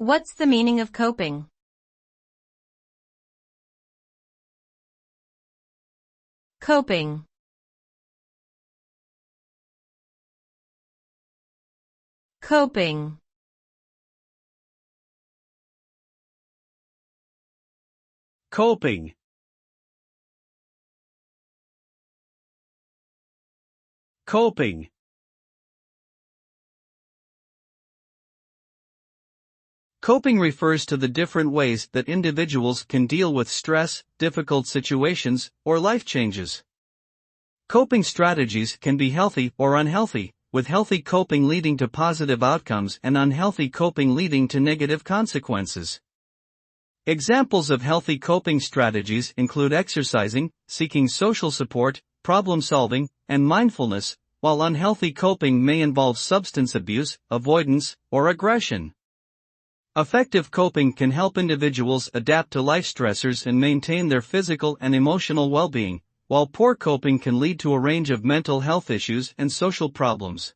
What's the meaning of coping? Coping. Coping. Coping. Coping. Coping refers to the different ways that individuals can deal with stress, difficult situations, or life changes. Coping strategies can be healthy or unhealthy, with healthy coping leading to positive outcomes and unhealthy coping leading to negative consequences. Examples of healthy coping strategies include exercising, seeking social support, problem solving, and mindfulness, while unhealthy coping may involve substance abuse, avoidance, or aggression. Effective coping can help individuals adapt to life stressors and maintain their physical and emotional well-being, while poor coping can lead to a range of mental health issues and social problems.